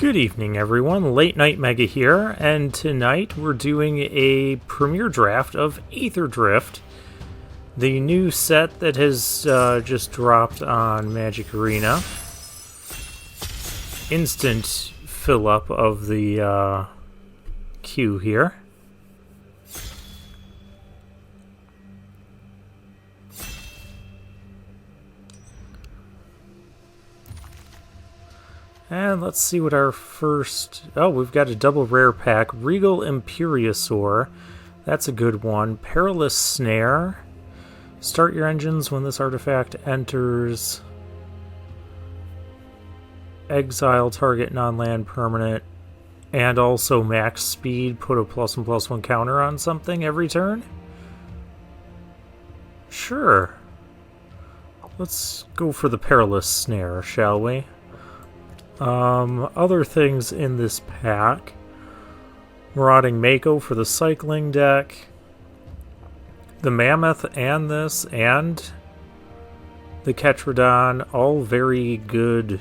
Good evening, everyone. Late Night Mega here, and tonight we're doing a premiere draft of Aetherdrift, the new set that has just dropped on Magic Arena. Instant fill up of the queue here. And let's see what our first... Oh, we've got a double rare pack. Regal Imperiosaur. That's a good one. Perilous Snare. Start your engines when this artifact enters. Exile target non-land permanent. And also max speed. Put a +1/+1 counter on something every turn? Sure. Let's go for the Perilous Snare, shall we? Other things in this pack. Marauding Mako for the cycling deck. The Mammoth and this, and the Ketrodon, all very good,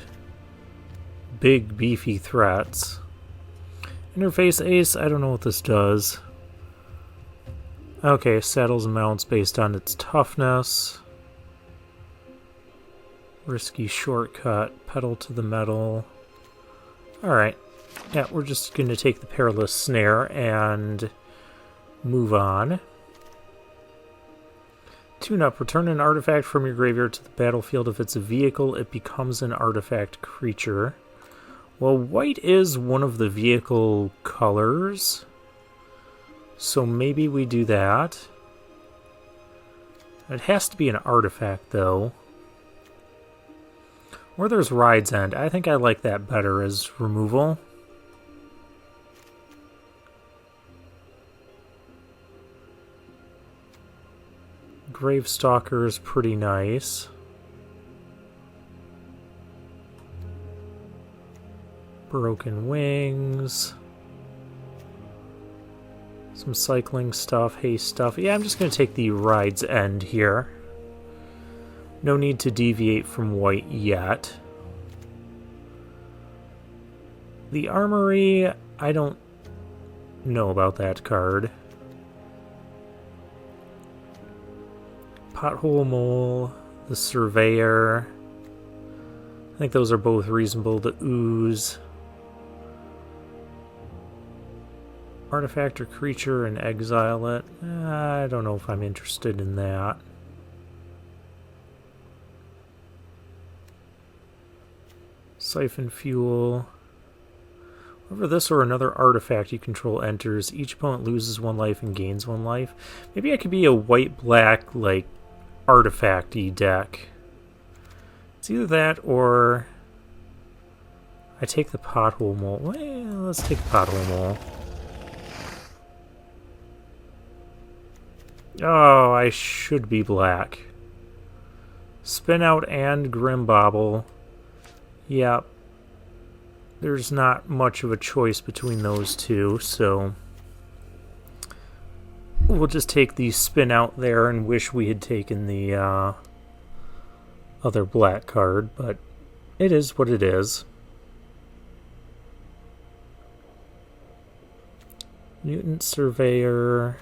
big, beefy threats. Interface Ace, I don't know what this does. Okay, saddles and mounts based on its toughness. Risky shortcut, pedal to the metal. Alright. Yeah, we're just going to take the Perilous Snare and move on. Tune up. Return an artifact from your graveyard to the battlefield. If it's a vehicle, it becomes an artifact creature. Well, white is one of the vehicle colors, so maybe we do that. It has to be an artifact, though. Or there's Ride's End. I think I like that better as removal. Gravestalker is pretty nice. Broken Wings. Some cycling stuff, haste stuff. Yeah, I'm just going to take the Ride's End here. No need to deviate from white yet. The Armory, I don't know about that card. Pothole Mole, the Surveyor. I think those are both reasonable. The Ooze. Artifact or creature and exile it. I don't know if I'm interested in that. Siphon Fuel. Whenever this or another artifact you control enters, each opponent loses 1 life and gains 1 life. Maybe I could be a white-black, like, artifact-y deck. It's either that or I take the Pothole Mole. Well, let's take the Pothole Mole. Oh, I should be black. Spin Out and Grimbobble. Yeah, there's not much of a choice between those two, so we'll just take the Spin Out there and wish we had taken the other black card, but it is what it is. Mutant Surveyor.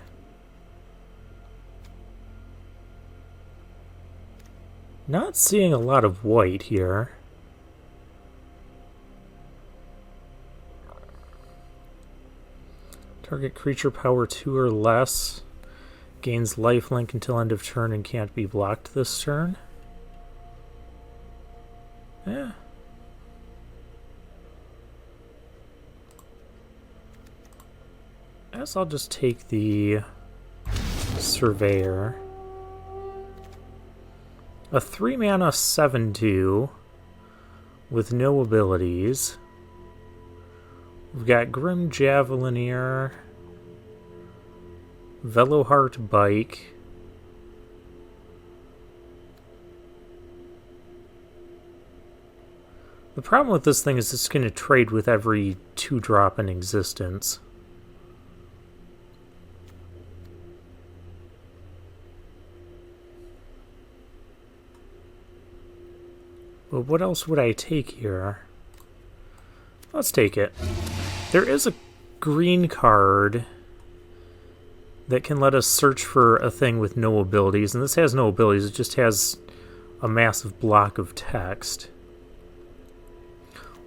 Not seeing a lot of white here. Target creature power 2 or less. Gains lifelink until end of turn and can't be blocked this turn. Yeah. I guess I'll just take the Surveyor. A 3-mana 7/2 with no abilities. We've got Grim Javelineer, Veloheart Bike, the problem with this thing is it's going to trade with every 2-drop in existence. But what else would I take here? Let's take it. There is a green card that can let us search for a thing with no abilities, and this has no abilities, it just has a massive block of text.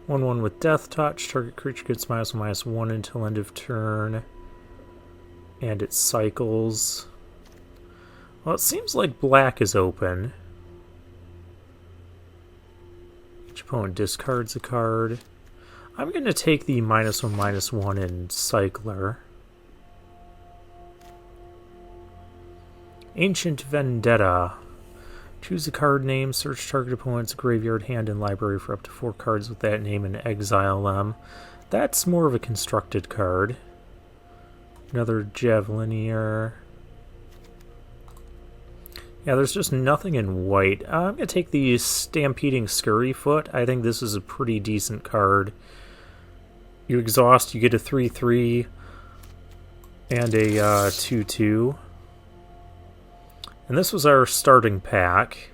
1/1 with Death Touch. Target creature gets -1/-1 until end of turn. And it cycles. Well, it seems like black is open. Each opponent discards a card. I'm going to take the -1/-1 in Cycler. Ancient Vendetta. Choose a card name, search target opponent's graveyard, hand, and library for up to 4 cards with that name and exile them. That's more of a constructed card. Another Javelineer. Yeah, there's just nothing in white. I'm going to take the Stampeding Scurryfoot. I think this is a pretty decent card. You exhaust, you get a 3/3 and a 2/2. And this was our starting pack.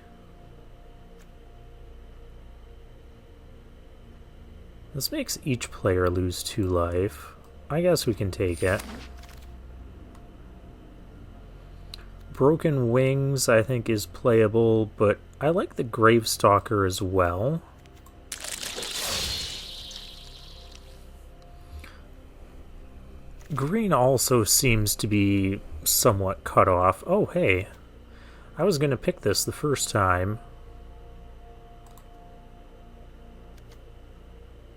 This makes each player lose 2 life. I guess we can take it. Broken Wings, I think, is playable, but I like the Gravestalker as well. Green also seems to be somewhat cut off. Oh, hey. I was going to pick this the first time.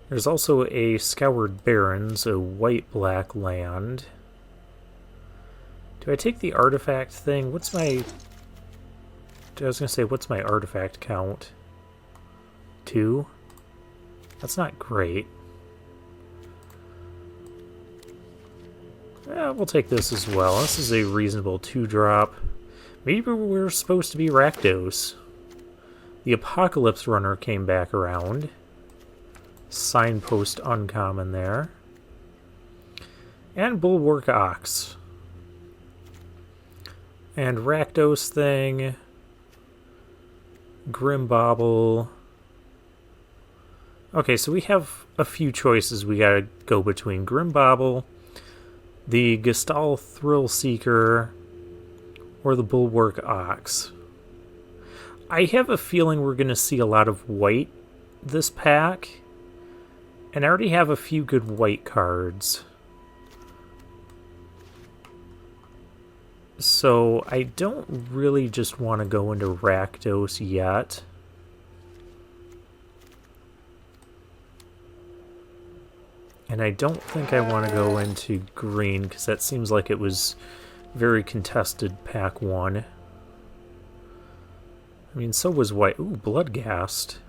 There's also a Scoured Barrens, a white-black land. Do I take the artifact thing? What's my... I was going to say, what's my artifact count? 2? That's not great. We'll take this as well. This is a reasonable 2-drop. Maybe we're supposed to be Rakdos. The Apocalypse Runner came back around. Signpost uncommon there. And Bulwark Ox. And Rakdos thing. Grimbauble. Okay, so we have a few choices we gotta go between. Grimbauble, the Gestal Thrill Seeker, or the Bulwark Ox. I have a feeling we're going to see a lot of white this pack, and I already have a few good white cards. So I don't really just want to go into Rakdos yet. And I don't think I want to go into green, because that seems like it was very contested pack 1. I mean, so was white. Ooh, Bloodghast.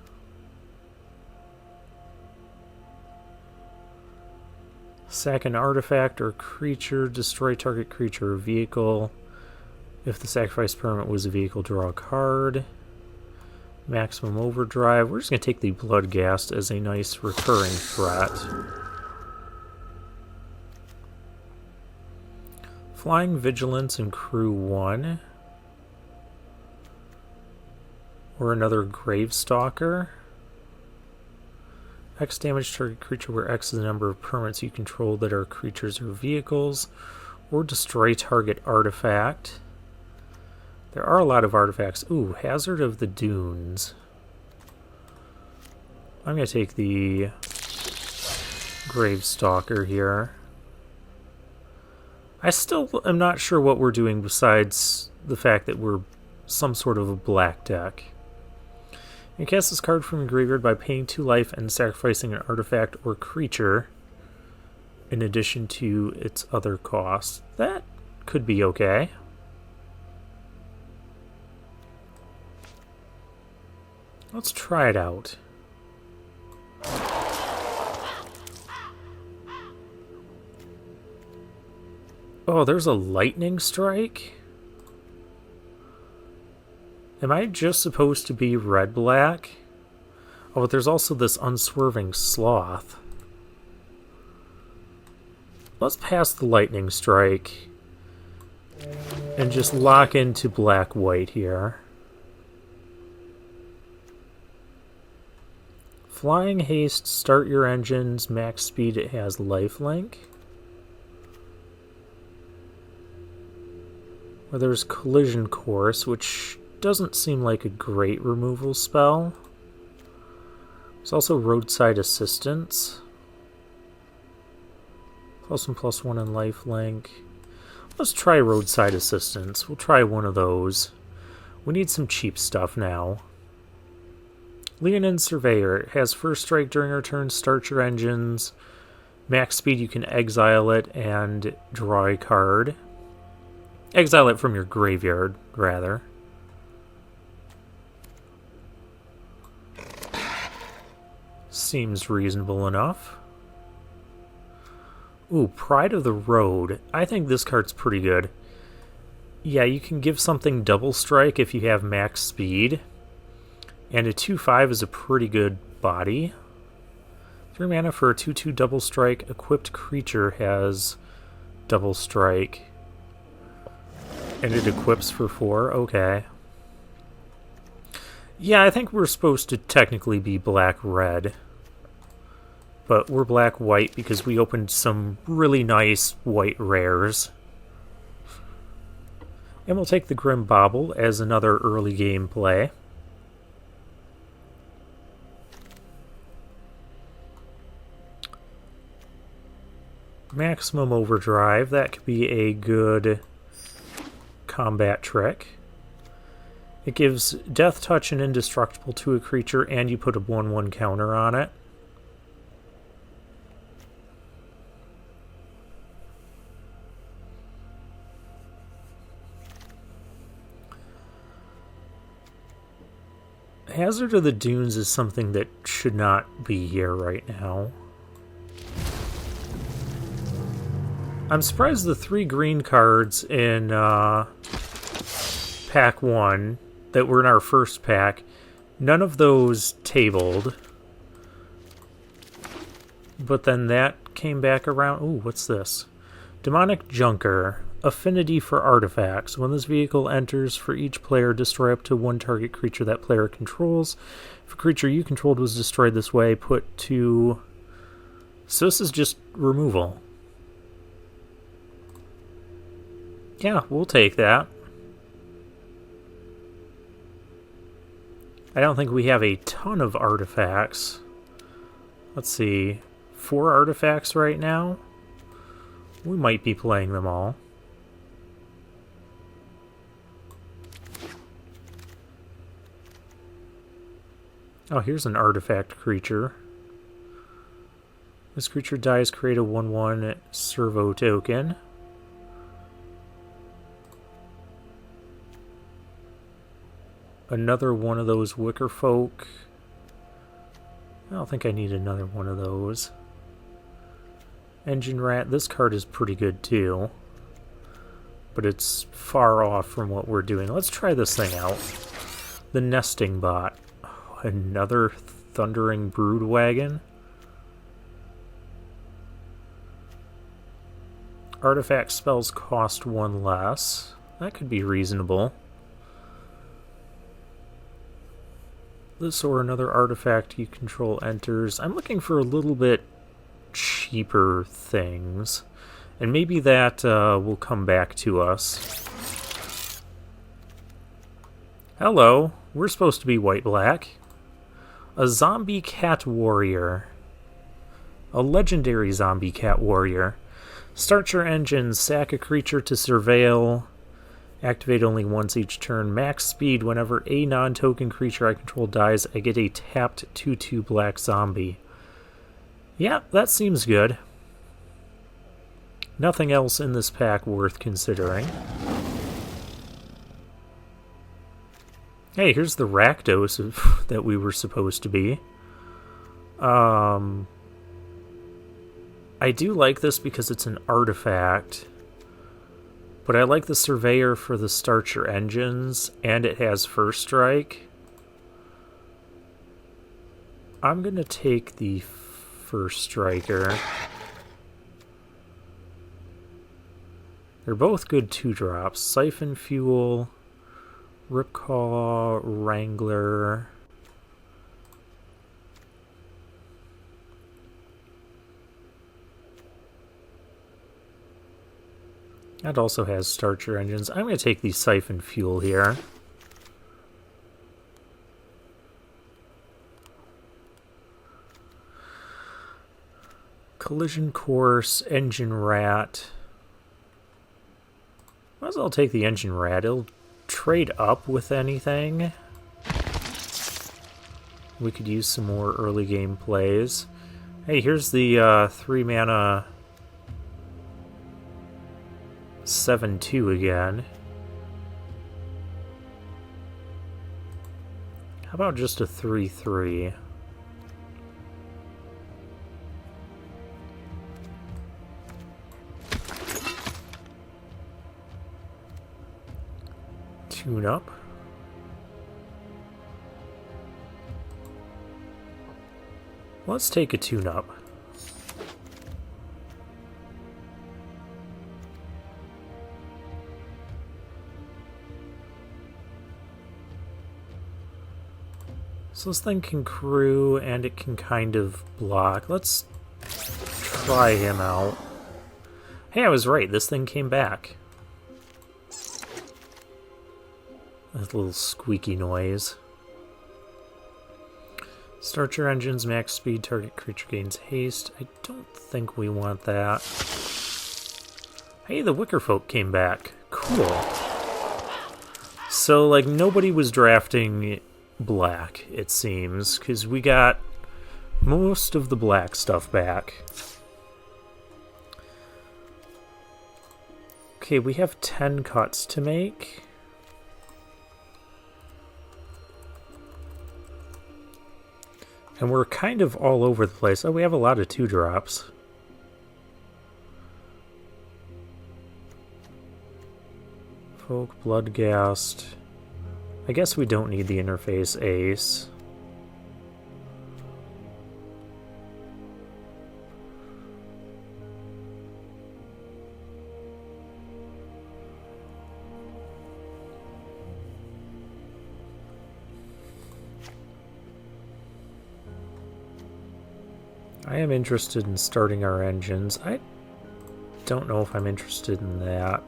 Sack an artifact or creature, destroy target creature or vehicle. If the sacrifice permanent was a vehicle, draw a card. Maximum Overdrive. We're just going to take the Bloodghast as a nice recurring threat. Flying Vigilance and Crew 1. Or another Gravestalker. X damage target creature where X is the number of permanents you control that are creatures or vehicles. Or destroy target artifact. There are a lot of artifacts. Ooh, Hazard of the Dunes. I'm going to take the Gravestalker here. I still am not sure what we're doing besides the fact that we're some sort of a black deck. You cast this card from your graveyard by paying 2 life and sacrificing an artifact or creature in addition to its other costs. That could be okay. Let's try it out. Oh, there's a lightning strike? Am I just supposed to be red-black? Oh, but there's also this unswerving sloth. Let's pass the lightning strike and just lock into black-white here. Flying haste, start your engines, max speed, it has lifelink. Or there's collision course, which doesn't seem like a great removal spell. There's also roadside assistance. +1/+1 in lifelink. Let's try roadside assistance. We'll try one of those. We need some cheap stuff now. Leonin Surveyor. It has first strike during your turn, start your engines. Max speed, you can exile it and draw a card. Exile it from your graveyard, rather. Seems reasonable enough. Ooh, Pride of the Road. I think this card's pretty good. Yeah, you can give something double strike if you have max speed. And a 2/5 is a pretty good body. 3 mana for a 2/2 double strike. Equipped creature has double strike. And it equips for 4. Okay. Yeah, I think we're supposed to technically be black-red. But we're black-white because we opened some really nice white rares. And we'll take the Grim Bauble as another early game play. Maximum Overdrive, that could be a good combat trick. It gives Death Touch and Indestructible to a creature, and you put a 1/1 counter on it. Hazard of the Dunes is something that should not be here right now. I'm surprised the 3 green cards in pack 1 that were in our first pack, none of those tabled. But then that came back around. Ooh, what's this? Demonic Junker. Affinity for artifacts. When this vehicle enters, for each player, destroy up to 1 target creature that player controls. If a creature you controlled was destroyed this way, put 2... So this is just removal. Yeah, we'll take that. I don't think we have a ton of artifacts. Let's see. 4 artifacts right now? We might be playing them all. Oh, here's an artifact creature. This creature dies, create a 1/1 servo token. Another one of those Wicker Folk. I don't think I need another one of those. Engine Rat. This card is pretty good too. But it's far off from what we're doing. Let's try this thing out. The Nesting Bot. Oh, another Thundering Brood Wagon. Artifact spells cost 1 less. That could be reasonable. This or another artifact you control enters. I'm looking for a little bit cheaper things. And maybe that will come back to us. Hello. We're supposed to be white-black. A Zombie Cat Warrior. A legendary Zombie Cat Warrior. Start your engine, sack a creature to surveil. Activate only once each turn. Max speed. Whenever a non-token creature I control dies, I get a tapped 2/2 black zombie. Yeah, that seems good. Nothing else in this pack worth considering. Hey, here's the Rakdos that we were supposed to be. I do like this because it's an artifact. But I like the Surveyor for the start your engines, and it has first strike. I'm going to take the first striker. They're both good 2-drops. Siphon Fuel, Ripcaw, Wrangler. That also has starcher engines. I'm going to take the siphon fuel here. Collision course, engine rat. Might as well take the engine rat. It'll trade up with anything. We could use some more early game plays. Hey, here's the 3 mana 7/2 again. How about just a 3/3? Tune up. Let's take a tune up. So this thing can crew and it can kind of block. Let's try him out. Hey, I was right. This thing came back. That little squeaky noise. Starter engines, max speed, target creature gains haste. I don't think we want that. Hey, the Wicker Folk came back. Cool. So, like, nobody was drafting black, it seems, because we got most of the black stuff back. Okay, we have 10 cuts to make. And we're kind of all over the place. Oh, we have a lot of 2-drops. Folk, Bloodghast. I guess we don't need the interface ace. I am interested in starting our engines. I don't know if I'm interested in that.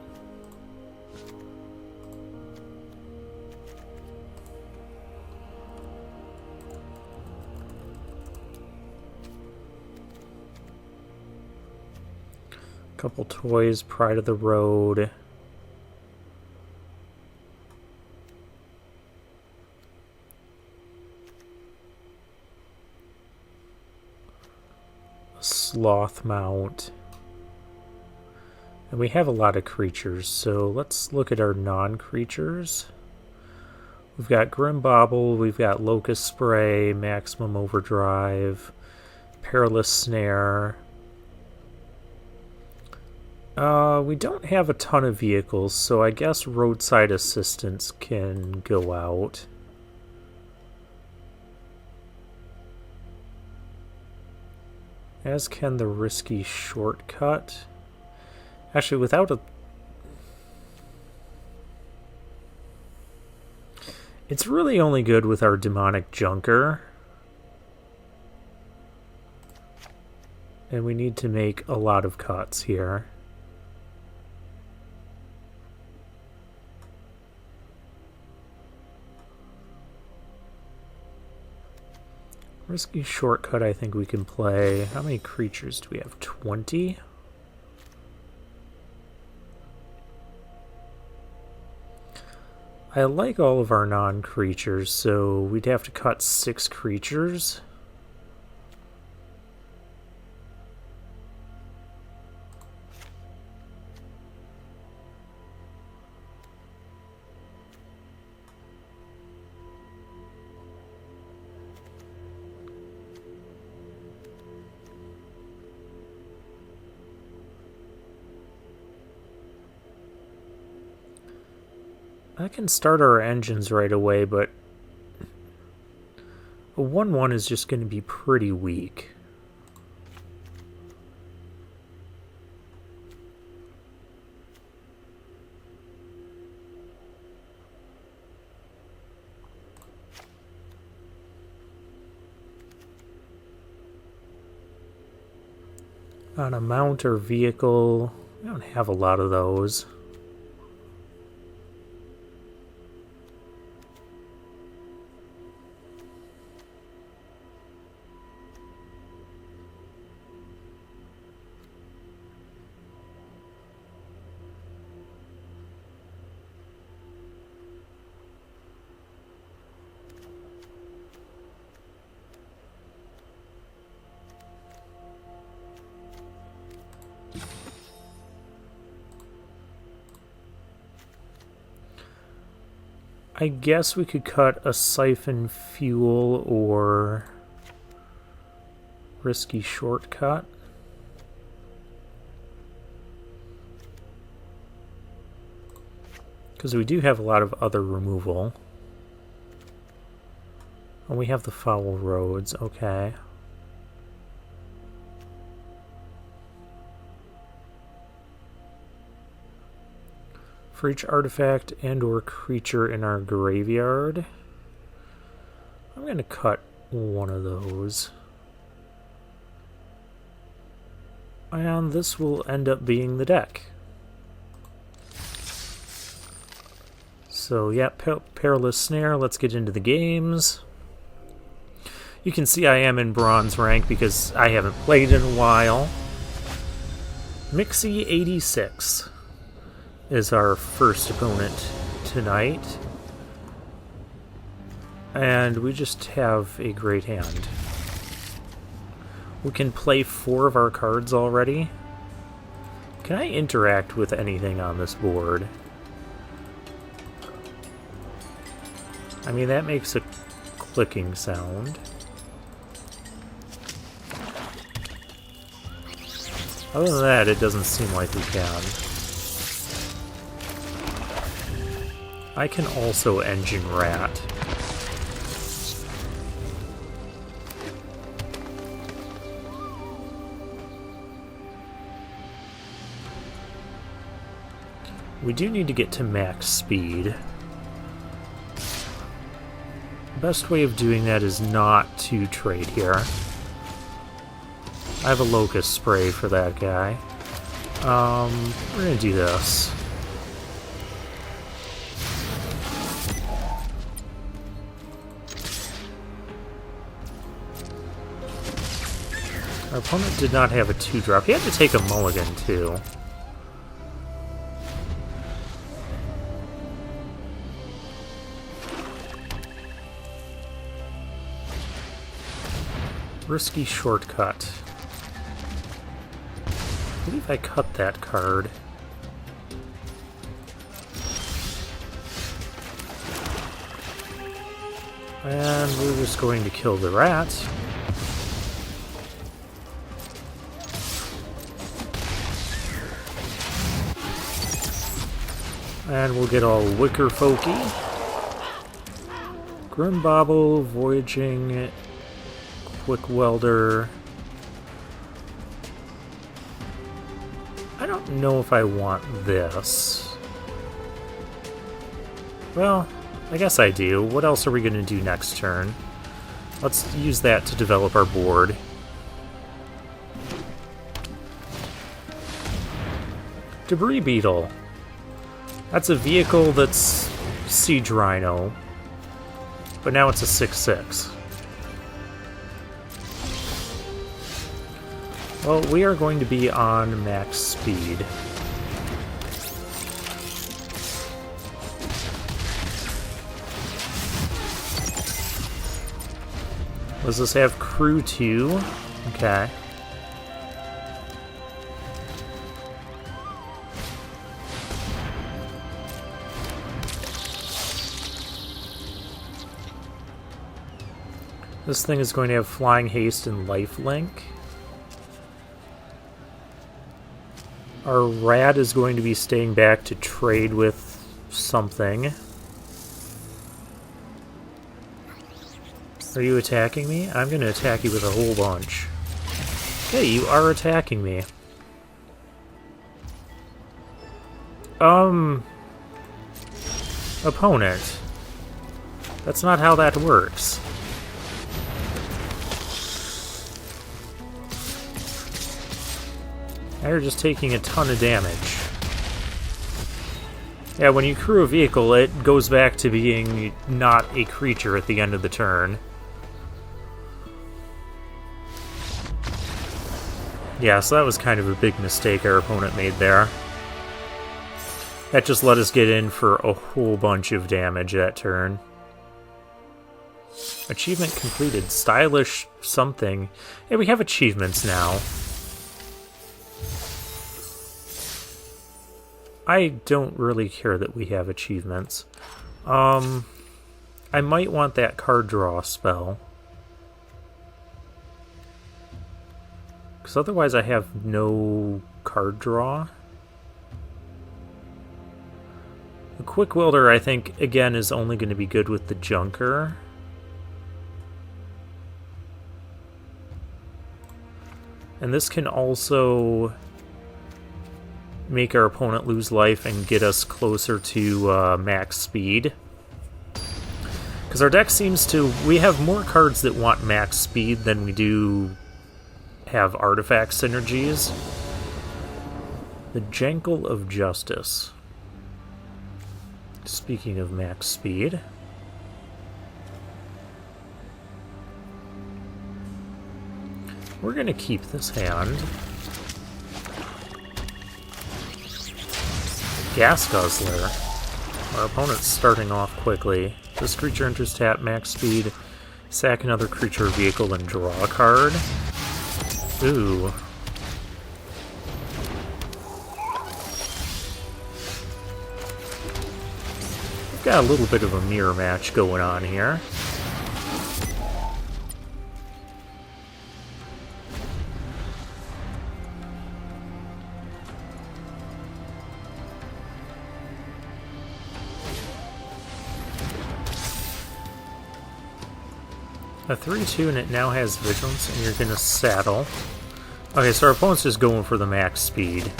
Couple toys, Pride of the Road. Sloth mount. And we have a lot of creatures, so let's look at our non-creatures. We've got Grimbobble, we've got Locust Spray, Maximum Overdrive, Perilous Snare. We don't have a ton of vehicles, so I guess Roadside Assistance can go out. As can the Risky Shortcut. Actually, without a... It's really only good with our Demonic Junker. And we need to make a lot of cuts here. Risky Shortcut, I think we can play. How many creatures do we have? 20? I like all of our non-creatures, so we'd have to cut 6 creatures. I can start our engines right away, but a 1/1 is just going to be pretty weak. On a mount or vehicle, I don't have a lot of those. I guess we could cut a siphon fuel or risky shortcut. Because we do have a lot of other removal. And we have the foul roads, okay. For each artifact and or creature in our graveyard, I'm going to cut one of those. And this will end up being the deck. So yeah, Perilous Snare, let's get into the games. You can see I am in bronze rank because I haven't played in a while. Mixie86 is our first opponent tonight. And we just have a great hand. We can play 4 of our cards already. Can I interact with anything on this board? I mean, that makes a clicking sound. Other than that, it doesn't seem like we can. I can also engine rat. We do need to get to max speed. The best way of doing that is not to trade here. I have a locust spray for that guy. We're gonna do this. Our opponent did not have a 2-drop. He had to take a mulligan, too. Risky shortcut. I believe I cut that card. And we're just going to kill the rat. And we'll get all wicker folky. Grimbobble, Voyaging, Quick Welder. I don't know if I want this. Well, I guess I do. What else are we going to do next turn? Let's use that to develop our board. Debris Beetle. That's a vehicle that's Siege Rhino, but now it's a 6/6. Well, we are going to be on max speed. Does this have crew 2? Okay. This thing is going to have Flying Haste and Lifelink. Our rat is going to be staying back to trade with something. Are you attacking me? I'm going to attack you with a whole bunch. Okay, you are attacking me. Opponent. That's not how that works. Now you're just taking a ton of damage. Yeah, when you crew a vehicle, it goes back to being not a creature at the end of the turn. Yeah, so that was kind of a big mistake our opponent made there. That just let us get in for a whole bunch of damage that turn. Achievement completed. Stylish something. Hey, we have achievements now. I don't really care that we have achievements. I might want that card draw spell. Because otherwise I have no card draw. The Quick Welder, I think, again, is only going to be good with the Junker. And this can also make our opponent lose life and get us closer to max speed. Because our deck seems to... we have more cards that want max speed than we do have artifact synergies. The Jankle of Justice. Speaking of max speed... we're going to keep this hand. Gas Guzzler. Our opponent's starting off quickly. This creature enters tap, max speed, sack another creature or vehicle, and draw a card. Ooh. We've got a little bit of a mirror match going on here. A 3/2 and it now has Vigilance, and you're going to saddle. Okay, so our opponent's just going for the max speed.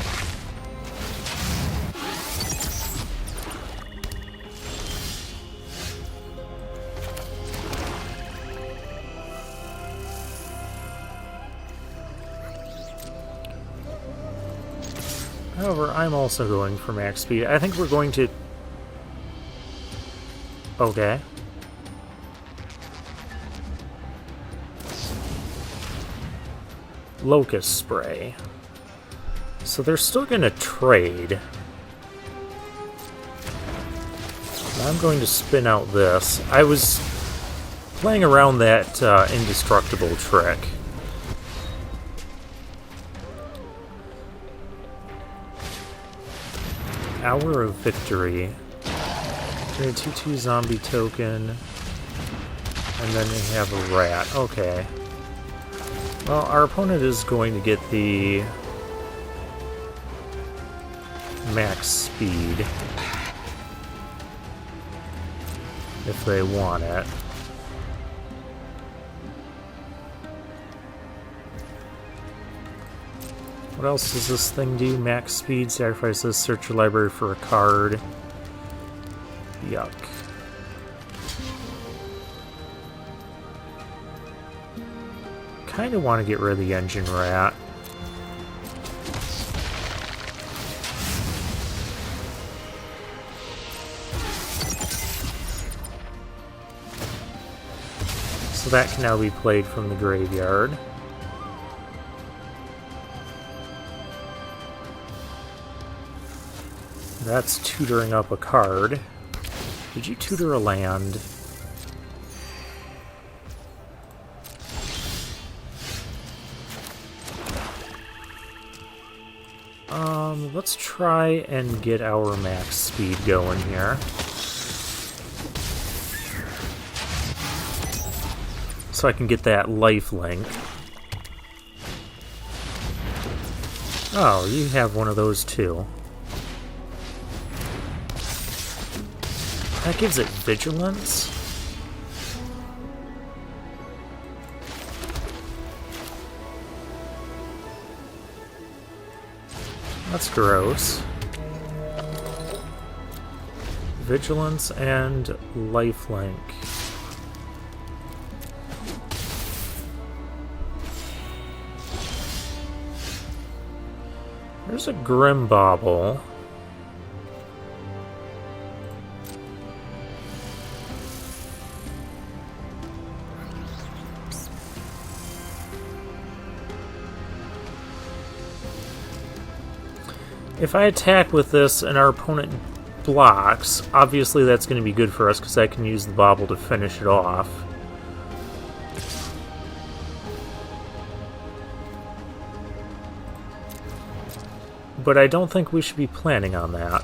However, I'm also going for max speed. I think we're going to... okay. Locust Spray. So they're still going to trade. I'm going to spin out this. I was playing around that indestructible trick. Hour of Victory. Create a 2/2 zombie token. And then we have a rat. Okay. Well, our opponent is going to get the max speed if they want it. What else does this thing do? Max speed, sacrifice this, search your library for a card. Yuck. Kind of want to get rid of the engine rat. So that can now be played from the graveyard. That's tutoring up a card. Did you tutor a land? Let's try and get our max speed going here. So I can get that life link. Oh, you have one of those too. That gives it vigilance? That's gross. Vigilance and lifelink. There's a Grim Bauble. If I attack with this and our opponent blocks, obviously that's going to be good for us because I can use the Bauble to finish it off. But I don't think we should be planning on that.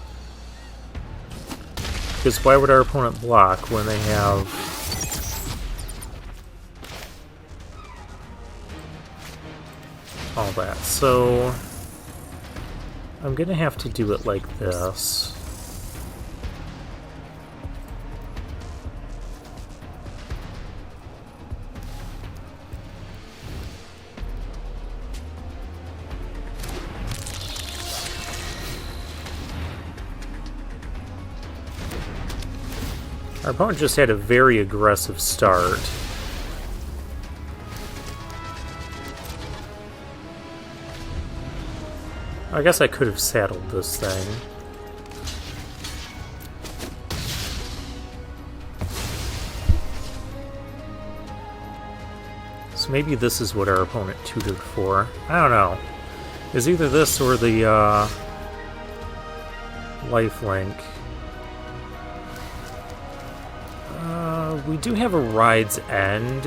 Because why would our opponent block when they have... all that? So... I'm gonna have to do it like this. Our opponent just had a very aggressive start. I guess I could have saddled this thing. So maybe this is what our opponent tutored for. I don't know. It's either this or the lifelink. We do have a Ride's End.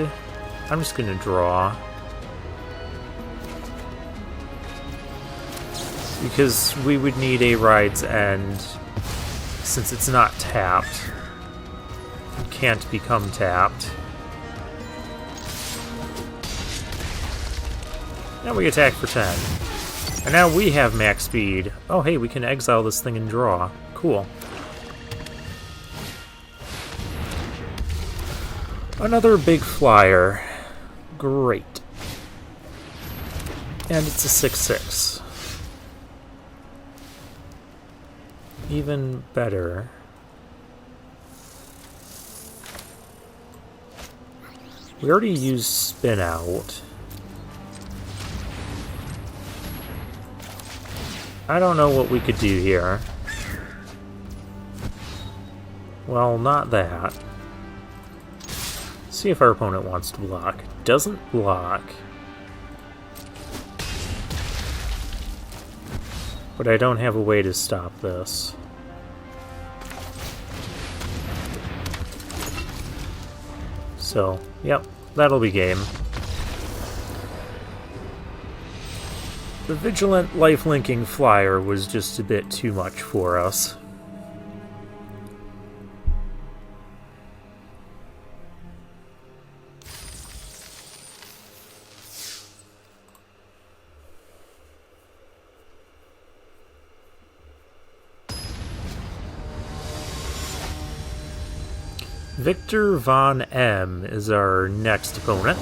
I'm just gonna draw. Because we would need a Ride's End since it's not tapped. It can't become tapped. Now we attack for 10. And now we have max speed. Oh hey, we can exile this thing and draw. Cool. Another big flyer. Great. And it's a 6/6. Even better. We already used Spin Out. I don't know what we could do here. Well, not that. See if our opponent wants to block. Doesn't block. But I don't have a way to stop this. So, yep, that'll be game. The Vigilant lifelinking flyer was just a bit too much for us. Victor Von M is our next opponent.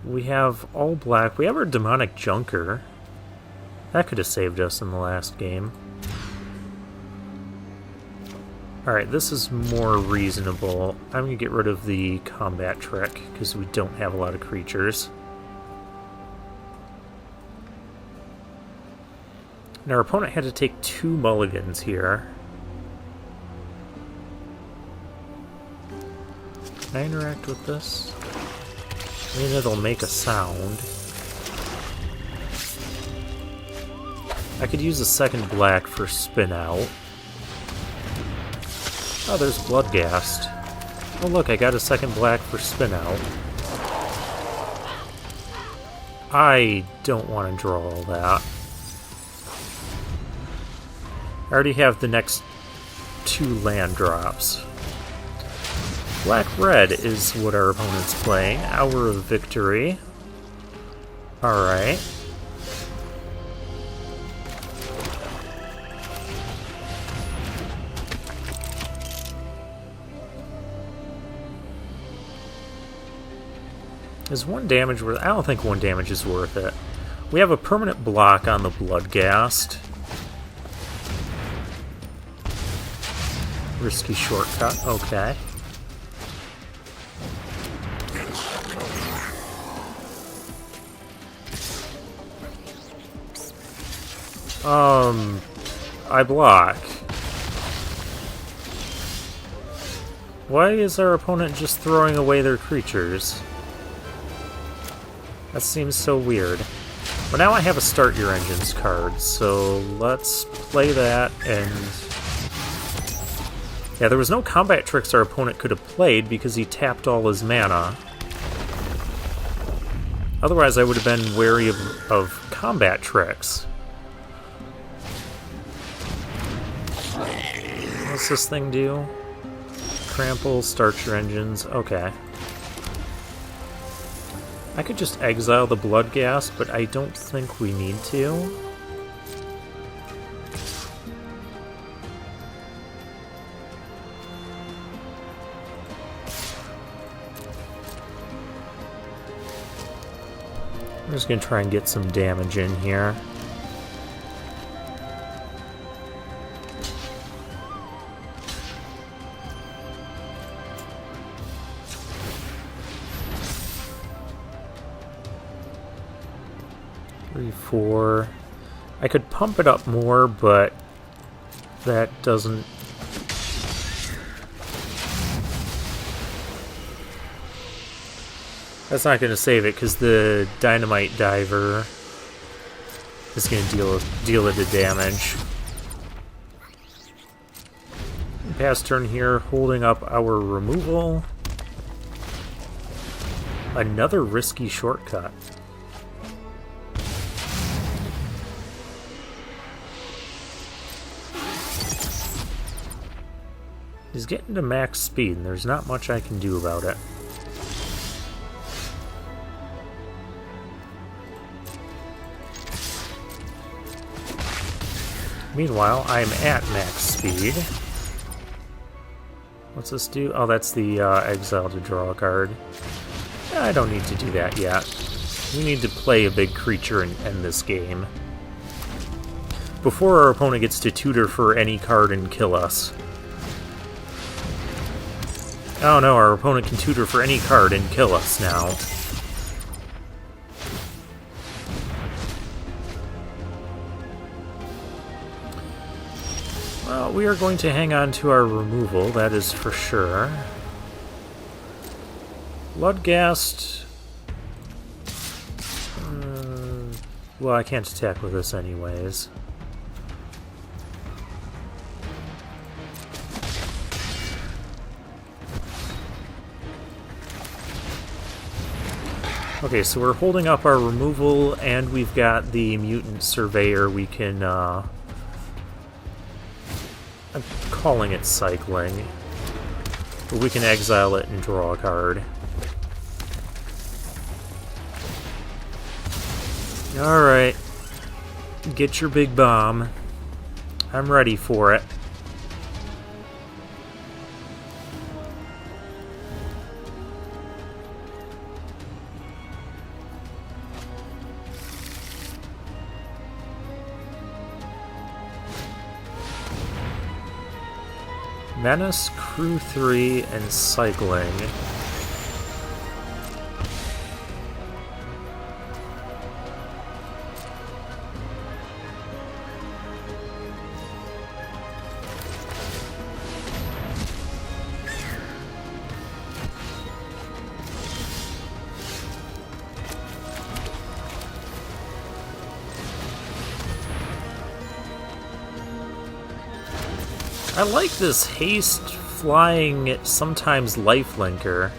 We have all black. We have our Demonic Junker. That could have saved us in the last game. Alright, this is more reasonable. I'm going to get rid of the combat trick because we don't have a lot of creatures. And our opponent had to take 2 mulligans here. Can I interact with this? I mean, it'll make a sound. I could use a second black for Spin Out. Oh, there's Bloodghast. Oh look, I got a second black for Spin Out. I don't want to draw all that. I already have the next 2 land drops. Black-red is what our opponent's playing. Hour of Victory. Alright. Is 1 damage worth... I don't think 1 damage is worth it. We have a permanent block on the Bloodghast. Risky shortcut, okay. I block. Why is our opponent just throwing away their creatures? That seems so weird. Well, now I have a Start Your Engines card, so let's play that and... Yeah, there was no combat tricks our opponent could have played because he tapped all his mana. Otherwise, I would have been wary of combat tricks. What's this thing do? Trample, Start Your Engines, okay. I could just exile the Bloodghast, but I don't think we need to. I'm just going to try and get some damage in here. Four. I could pump it up more, but that doesn't... That's not going to save it, because the Dynamite Diver is going to deal it the damage. Pass turn here, holding up our removal. Another risky shortcut. He's getting to max speed, and there's not much I can do about it. Meanwhile, I'm at max speed. What's this do? Oh, that's the exile to draw a card. I don't need to do that yet. We need to play a big creature and end this game before our opponent gets to tutor for any card and kill us. Oh no, our opponent can tutor for any card and kill us now. Well, we are going to hang on to our removal, that is for sure. Bloodghast... well, I can't attack with this anyways. Okay, so we're holding up our removal, and we've got the Mutant Surveyor we can, I'm calling it cycling. But we can exile it and draw a card. Alright. Get your big bomb. I'm ready for it. Menace, Crew 3, and Cycling. I like this haste, flying, sometimes lifelinker.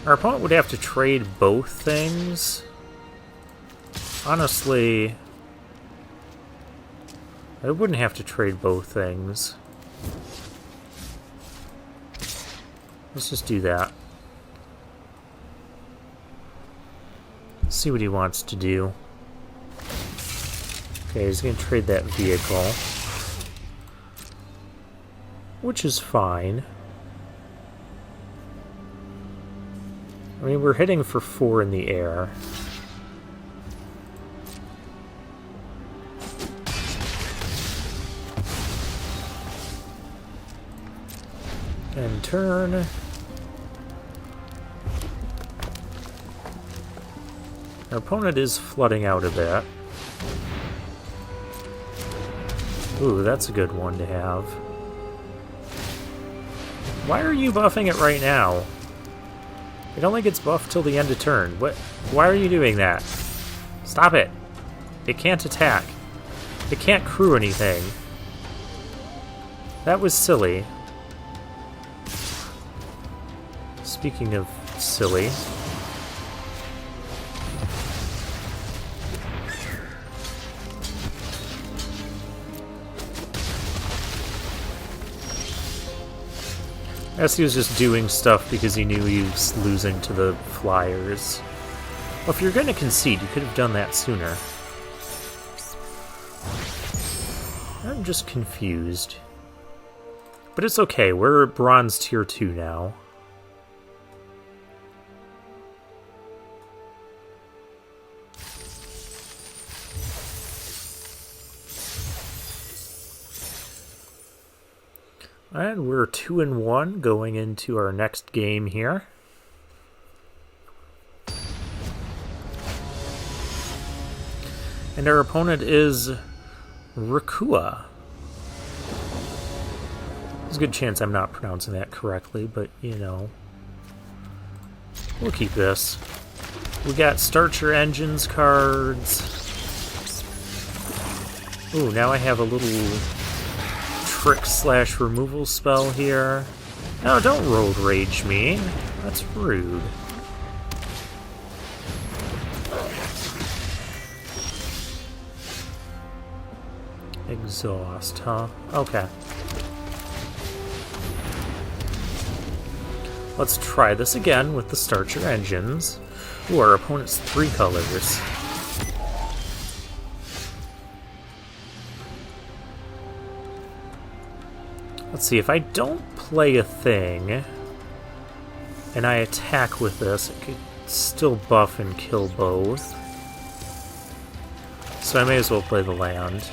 Our opponent would have to trade both things. Honestly, I wouldn't have to trade both things. Let's just do that. See what he wants to do. Okay, he's going to trade that vehicle, which is fine. I mean, we're hitting for 4 in the air. And turn. Our opponent is flooding out a bit. Ooh, that's a good one to have. Why are you buffing it right now? It only gets buffed till the end of turn. What? Why are you doing that? Stop it. It can't attack. It can't crew anything. That was silly. Speaking of silly... I guess he was just doing stuff because he knew he was losing to the Flyers. Well, if you're going to concede, you could have done that sooner. I'm just confused. But it's okay, we're Bronze Tier 2 now. And we're 2-1 going into our next game here. And our opponent is Rakua. There's a good chance I'm not pronouncing that correctly, but you know. We'll keep this. We got Starcher Engines cards. Ooh, now I have a little trick/removal spell here. No, don't Road Rage me. That's rude. Exhaust, huh? Okay. Let's try this again with the Starcher Engines. Ooh, our opponent's 3 colors. Let's see, if I don't play a thing, and I attack with this, it could still buff and kill both. So I may as well play the land.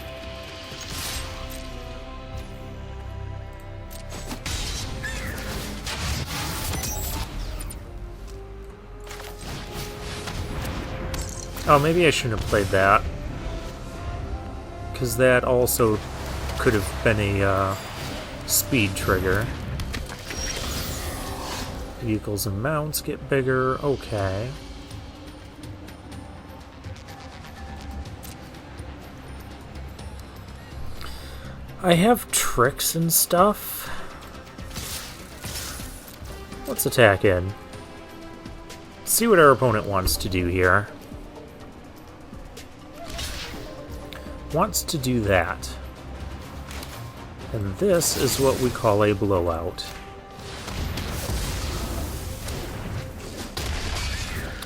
Oh, maybe I shouldn't have played that. Because that also could have been a speed trigger. Vehicles and mounts get bigger. Okay. I have tricks and stuff. Let's attack in. See what our opponent wants to do here. Wants to do that. And this is what we call a blowout.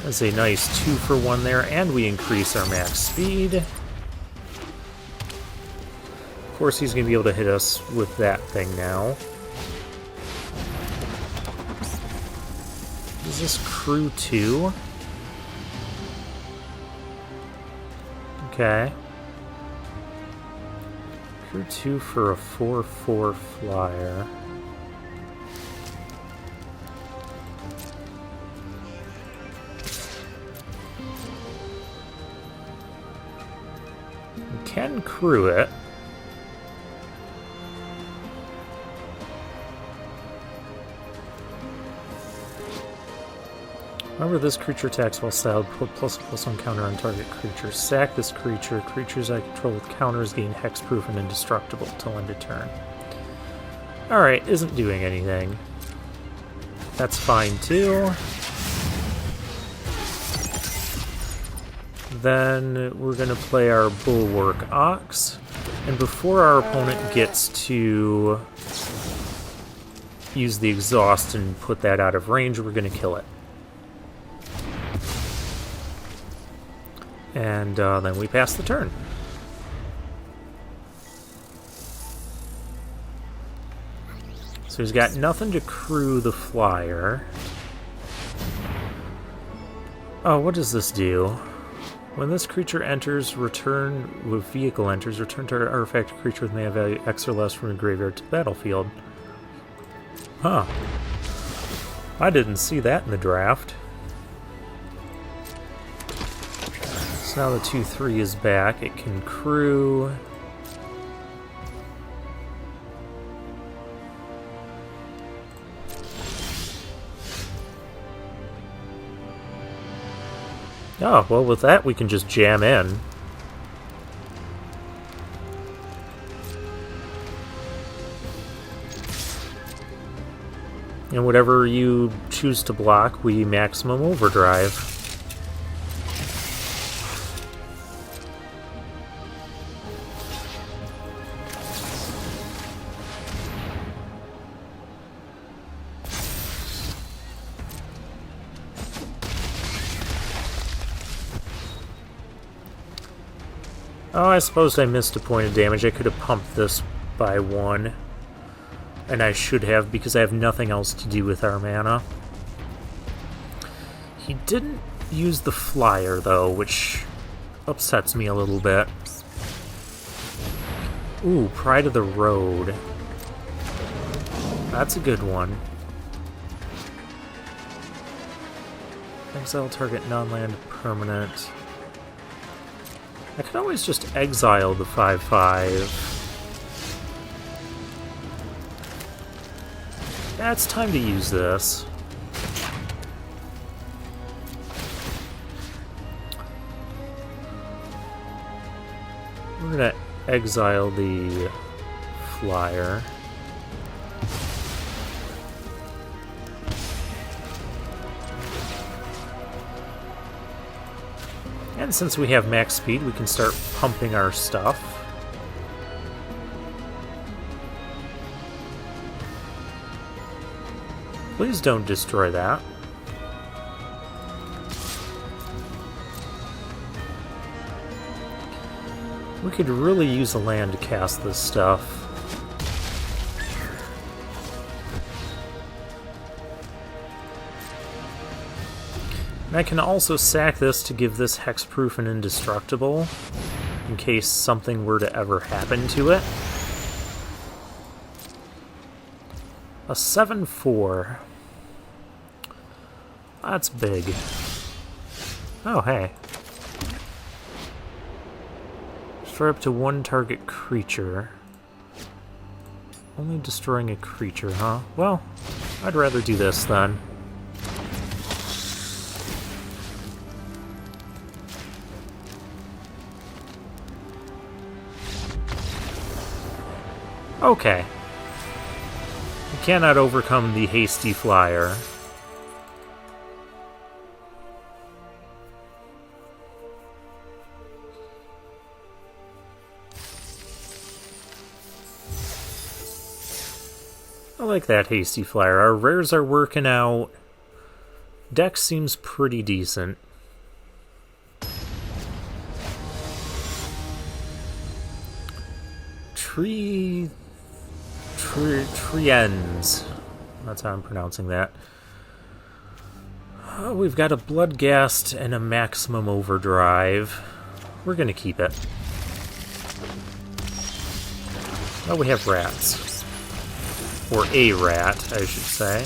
That's a nice 2-for-1 there, and we increase our max speed. Of course, he's going to be able to hit us with that thing now. Is this crew 2? Okay. Crew 2 for a 4/4 flyer. We can crew it. Remember, this creature attacks while styled. Put +1/+1 counter on target creature. Sack this creature. Creatures I control with counters gain hexproof and indestructible till end of turn. Alright, isn't doing anything. That's fine too. Then we're going to play our Bulwark Ox. And before our opponent gets to use the exhaust and put that out of range, we're going to kill it. And then we pass the turn. So he's got nothing to crew the flyer. Oh, what does this do? When this creature enters, vehicle enters, return target artifact creature with mana value X or less from the graveyard to the battlefield. Huh. I didn't see that in the draft. Now the 2/3 is back. It can crew. Oh, well, with that we can just jam in. And whatever you choose to block, we maximum overdrive. Oh, I suppose I missed a point of damage. I could have pumped this by 1. And I should have, because I have nothing else to do with our mana. He didn't use the flyer, though, which upsets me a little bit. Ooh, Pride of the Road. That's a good one. Exile target non-land permanent. I could always just exile the 5/5. Yeah, it's time to use this. We're gonna exile the flyer. And since we have max speed, we can start pumping our stuff. Please don't destroy that. We could really use a land to cast this stuff. And I can also sack this to give this hexproof and indestructible, in case something were to ever happen to it. A 7/4. That's big. Oh, hey. Destroy up to 1 target creature. Only destroying a creature, huh? Well, I'd rather do this then. Okay. You cannot overcome the hasty flyer. I like that hasty flyer. Our rares are working out. Deck seems pretty decent. Triens. That's how I'm pronouncing that. Oh, we've got a Bloodghast and a maximum overdrive. We're gonna keep it. Oh, we have rats. Or a rat, I should say.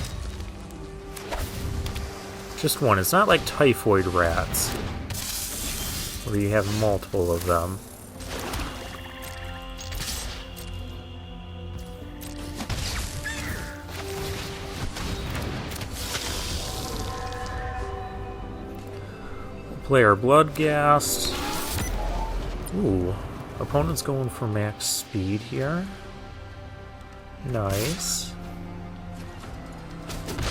Just one. It's not like typhoid rats, where you have multiple of them. We'll play our Bloodghast. Ooh. Opponent's going for max speed here. Nice.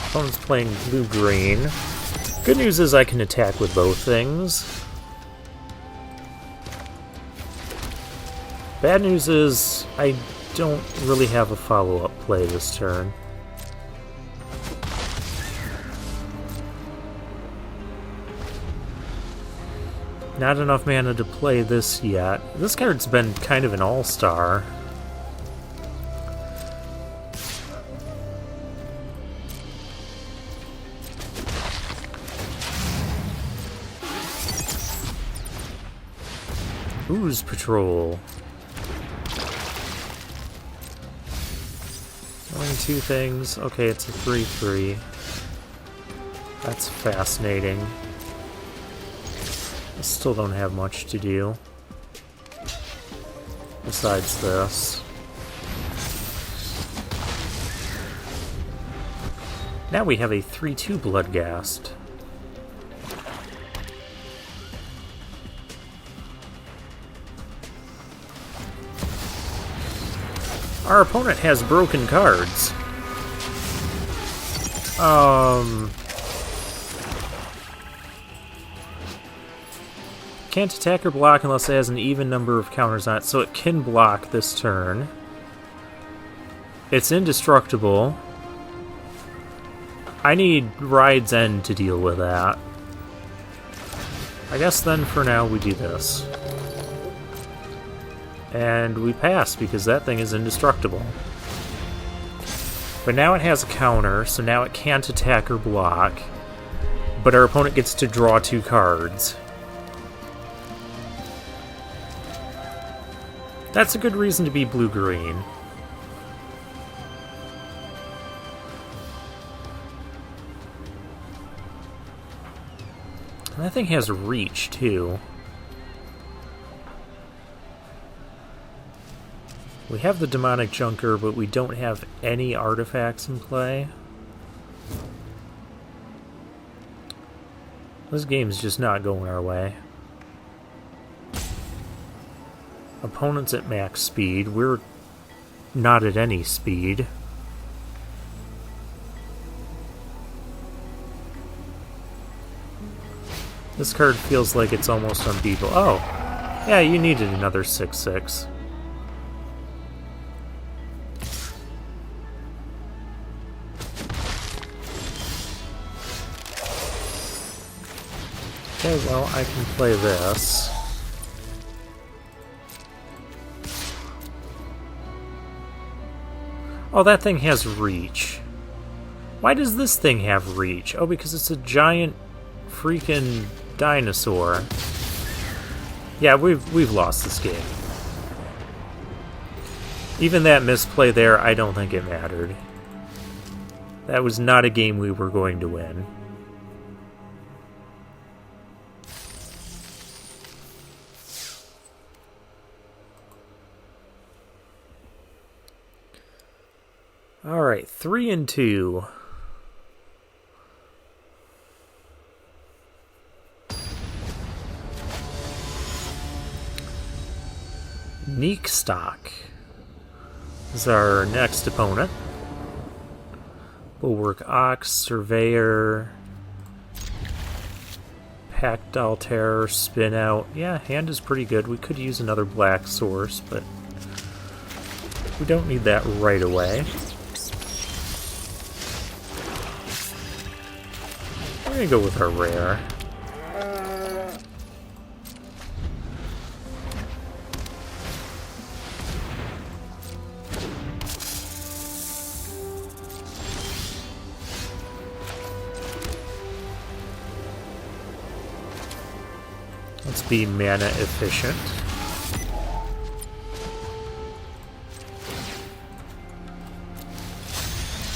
Opponent's playing blue-green. Good news is I can attack with both things. Bad news is I don't really have a follow-up play this turn. Not enough mana to play this yet. This card's been kind of an all-star. Ooze Patrol. Only 2 things. Okay, it's a 3/3. That's fascinating. I still don't have much to do besides this. Now we have a 3/2 Bloodghast. Our opponent has broken cards. Can't attack or block unless it has an even number of counters on it, so it can block this turn. It's indestructible. I need Ride's End to deal with that. I guess then for now we do this. And we pass because that thing is indestructible. But now it has a counter, so now it can't attack or block. But our opponent gets to draw 2 cards. That's a good reason to be blue-green. And that thing has reach, too. We have the Demonic Junker, but we don't have any artifacts in play. This game's just not going our way. Opponent's at max speed. We're not at any speed. This card feels like it's almost unbeatable. Oh, yeah, you needed another 6/6. Okay, well, I can play this. Oh, that thing has reach. Why does this thing have reach? Oh, because it's a giant freaking dinosaur. Yeah, we've lost this game. Even that misplay there, I don't think it mattered. That was not a game we were going to win. Alright, 3-2. Neek Stock is our next opponent. Bulwark Ox, Surveyor, Pactile Terror, Spin Out. Yeah, hand is pretty good. We could use another black source, but we don't need that right away. We're gonna go with our rare. Let's be mana efficient.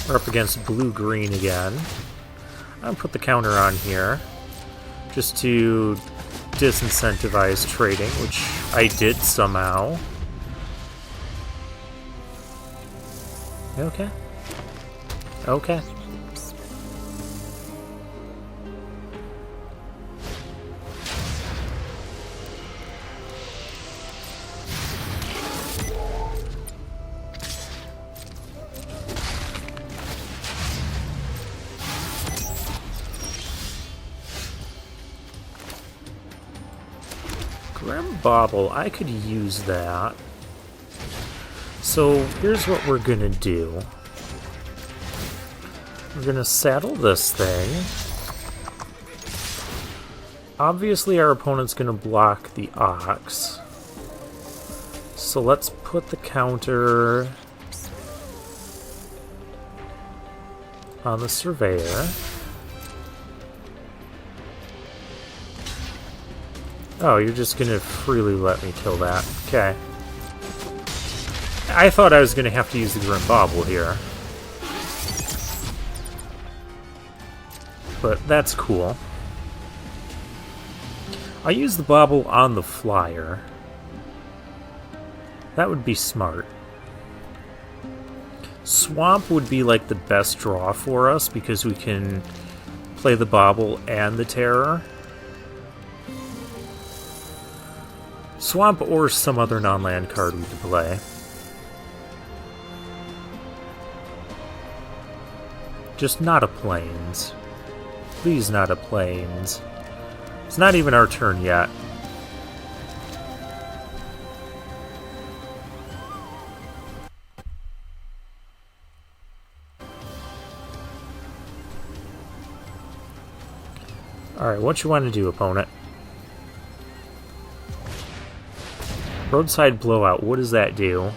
We're up against blue-green again. I'll put the counter on here just to disincentivize trading, which I did somehow. Okay. Okay. Grim Bauble, I could use that. So here's what we're gonna do. We're gonna saddle this thing. Obviously our opponent's gonna block the Ox. So let's put the counter on the Surveyor. Oh, you're just gonna freely let me kill that. Okay. I thought I was gonna have to use the Grim Bauble here. But that's cool. I'll use the Bauble on the flyer. That would be smart. Swamp would be like the best draw for us because we can play the Bauble and the Terror. Swamp or some other non-land card we could play. Just not a plains. Please, not a plains. It's not even our turn yet. Alright, what you want to do, opponent? Roadside blowout, what does that do?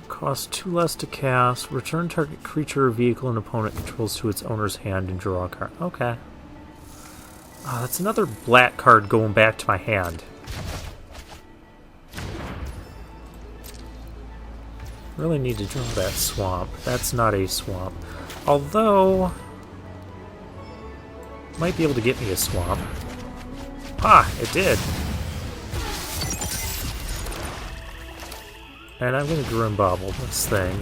Costs 2 less to cast. Return target creature or vehicle an opponent controls to its owner's hand and draw a card. Okay. That's another black card going back to my hand. Really need to draw that swamp. That's not a swamp. Although... might be able to get me a swamp. Ah, it did. And I'm going to Grim Bobble this thing.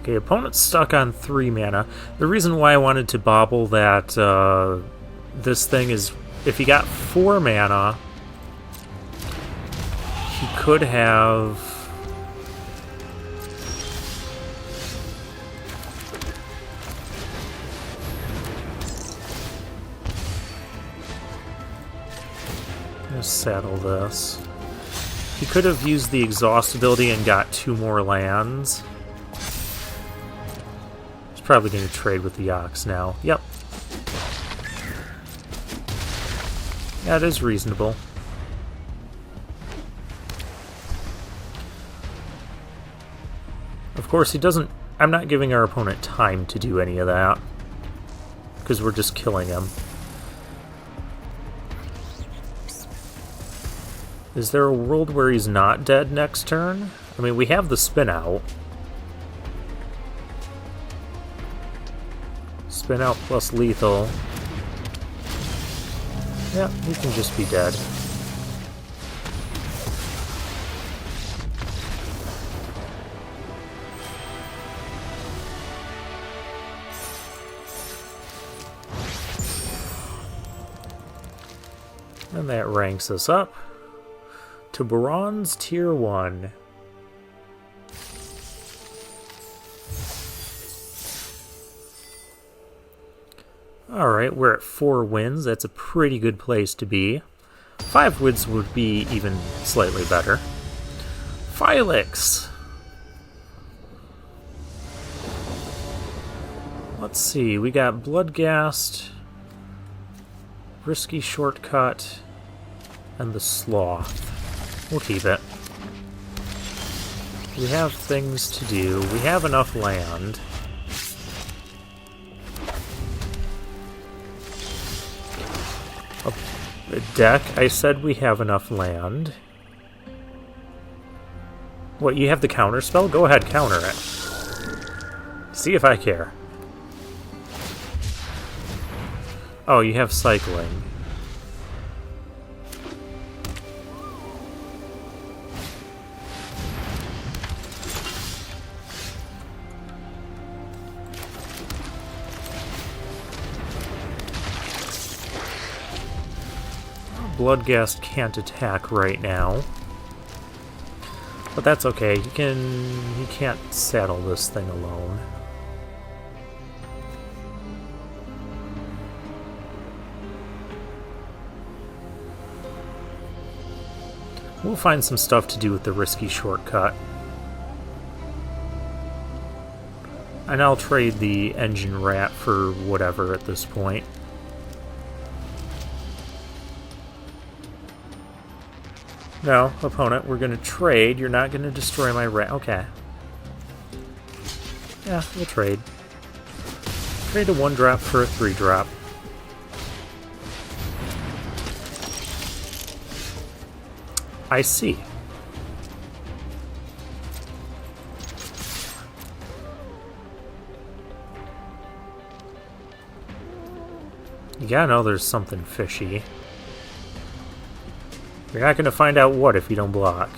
Okay, opponent's stuck on 3 mana. The reason why I wanted to bobble that this thing is if he got 4 mana, he could have... saddle this. He could have used the exhaust ability and got 2 more lands. He's probably going to trade with the Ox now. Yep. That is reasonable. Of course, he doesn't... I'm not giving our opponent time to do any of that, because we're just killing him. Is there a world where he's not dead next turn? I mean, we have the spin out. Spin out plus lethal. Yeah, he can just be dead. And that ranks us up to Bronze Tier 1. Alright, we're at 4 wins. That's a pretty good place to be. 5 wins would be even slightly better. Phylix! Let's see, we got Bloodghast, Risky Shortcut, and the Sloth. We'll keep it. We have things to do. We have enough land. A deck. I said we have enough land. What, you have the counter spell? Go ahead, counter it. See if I care. Oh, you have cycling. Bloodghast can't attack right now, but that's okay. He can't saddle this thing alone. We'll find some stuff to do with the Risky Shortcut. And I'll trade the Engine Rat for whatever at this point. No, opponent, we're going to trade. You're not going to destroy my rat. Okay. Yeah, we'll trade. Trade a 1-drop for a 3-drop. I see. You gotta know there's something fishy. You're not going to find out what if you don't block.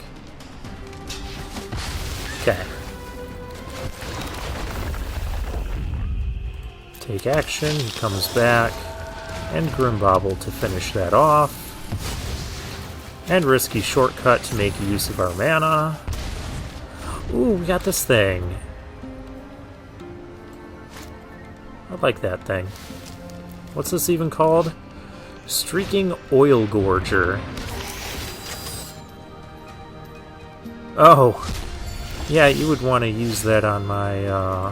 Okay. Take action, he comes back, and Grimbobble to finish that off. And risky shortcut to make use of our mana. Ooh, we got this thing. I like that thing. What's this even called? Streaking Oil Gorger. Oh, yeah, you would want to use that on my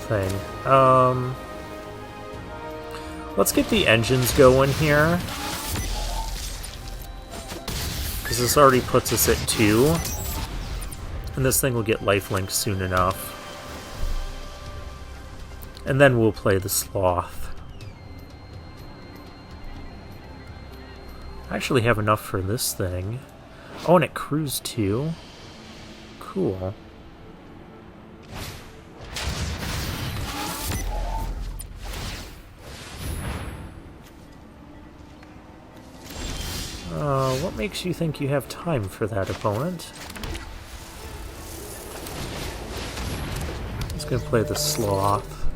thing. Let's get the engines going here, because this already puts us at 2, and this thing will get lifelink soon enough. And then we'll play the Sloth. I actually have enough for this thing. Oh, and it cruised too. Cool. What makes you think you have time for that, opponent? He's gonna play the Sloth.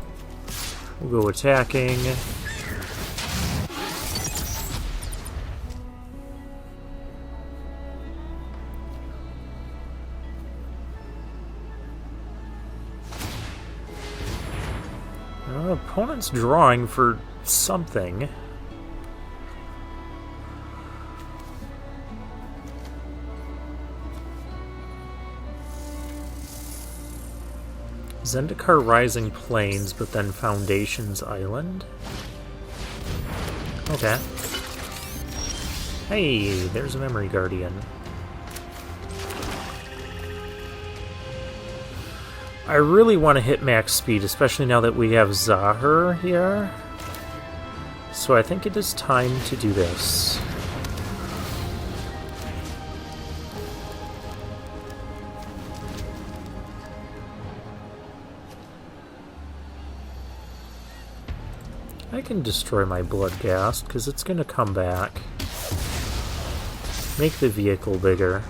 We'll go attacking. Opponent's drawing for something. Zendikar Rising Plains, but then Foundations Island? Okay. Hey, there's a Memory Guardian. I really want to hit max speed, especially now that we have Zahir here. So I think it is time to do this. I can destroy my Bloodghast, because it's going to come back. Make the vehicle bigger.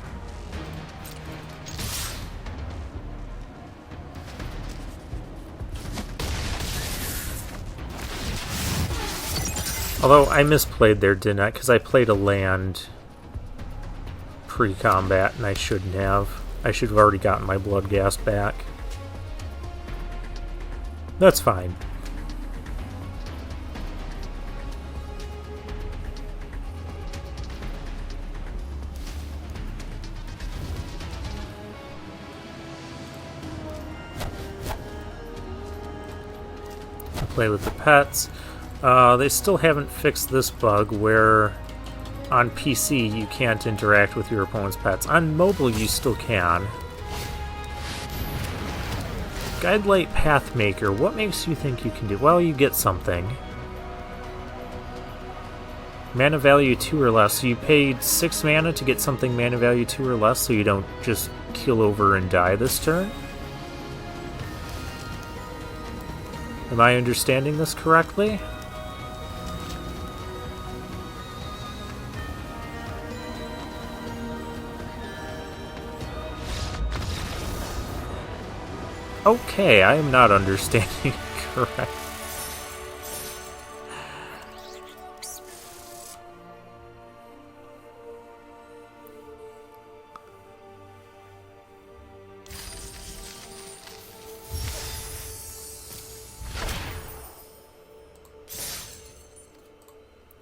Although I misplayed there, didn't I? Because I played a land pre-combat, and I shouldn't have. I should have already gotten my Bloodghast back. That's fine. Play with the pets. They still haven't fixed this bug where on PC you can't interact with your opponent's pets. On mobile you still can. Guidelight Pathmaker, what makes you think you can do? Well, you get something. Mana value 2 or less. So you paid 6 mana to get something mana value 2 or less so you don't just keel over and die this turn? Am I understanding this correctly? Okay, I am not understanding correctly.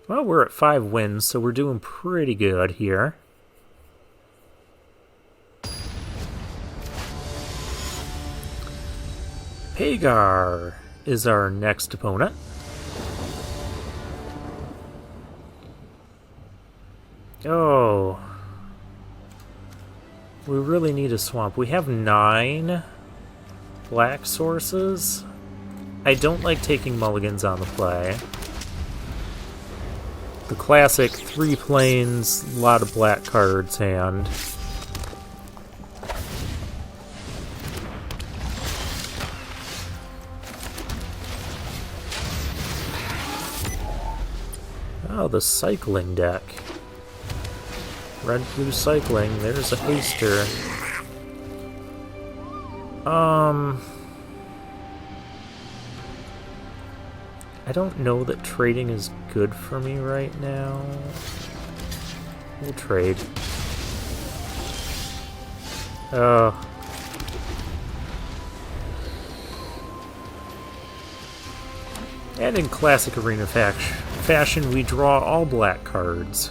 Well, we're at 5 wins, so we're doing pretty good here. Hagar is our next opponent. Oh. We really need a swamp. We have 9 black sources. I don't like taking mulligans on the play. The classic 3 planes, a lot of black cards hand. Oh, the cycling deck. Red-blue cycling, there's a haster. I don't know that trading is good for me right now. We'll trade. And in classic arena fashion, we draw all black cards.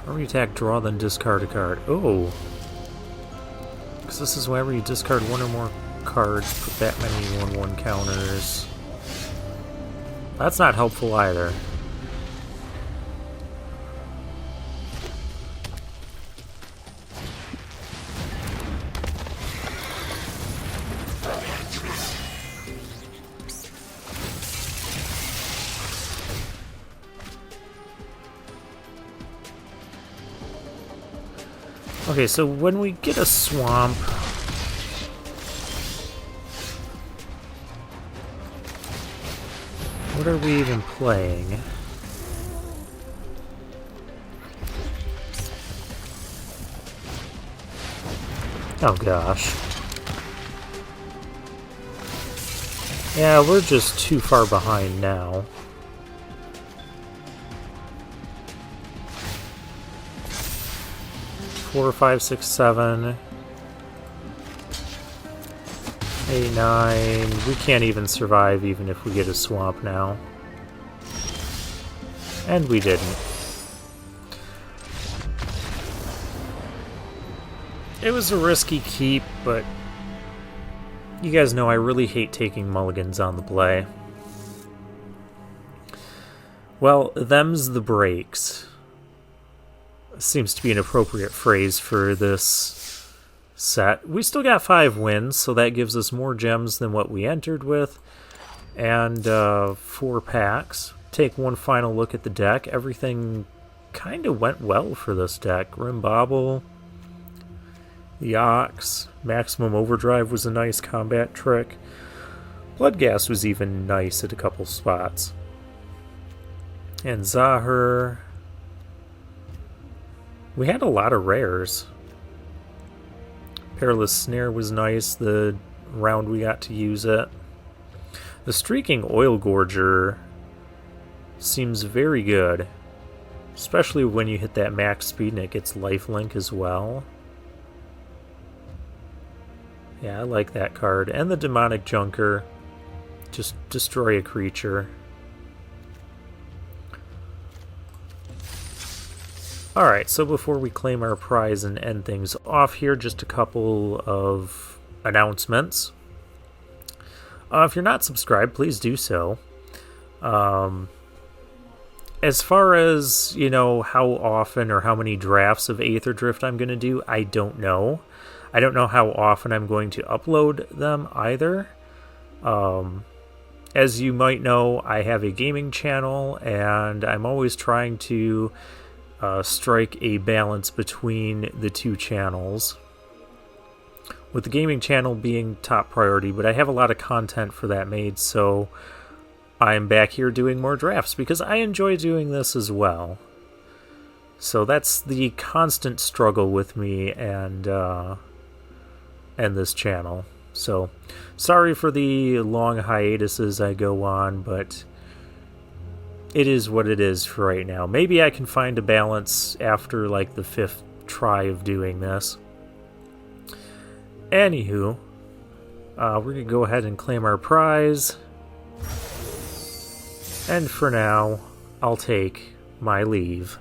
Or attack, draw, then discard a card. Oh! Because this is whenever you discard one or more cards, put that many 1/1 counters. That's not helpful either. Okay, so when we get a swamp, what are we even playing? Oh gosh. Yeah, we're just too far behind now. Four, 5, 6, 7, 8, 9. We can't even survive even if we get a swamp now. And we didn't. It was a risky keep, but you guys know I really hate taking mulligans on the play. Well, them's the breaks. Seems to be an appropriate phrase for this set. We still got 5 wins, so that gives us more gems than what we entered with. And 4 packs. Take one final look at the deck. Everything kind of went well for this deck. Rimbobble, the Ox, Maximum Overdrive was a nice combat trick. Bloodgas was even nice at a couple spots. And Zahir. We had a lot of rares. Perilous Snare was nice the round we got to use it. The Streaking Oil Gorger seems very good, especially when you hit that max speed and it gets lifelink as well. Yeah, I like that card. And the Demonic Junker. Just destroy a creature. Alright, so before we claim our prize and end things off here, just a couple of announcements. If you're not subscribed, please do so. As far as, you know, how often or how many drafts of Aetherdrift I'm going to do, I don't know. I don't know how often I'm going to upload them either. As you might know, I have a gaming channel, and I'm always trying to strike a balance between the two channels, with the gaming channel being top priority, but I have a lot of content for that made, so I'm back here doing more drafts because I enjoy doing this as well. So that's the constant struggle with me and this channel. So sorry for the long hiatuses I go on, but it is what it is for right now. Maybe I can find a balance after like the 5th try of doing this. Anywho, we're going to go ahead and claim our prize. And for now, I'll take my leave.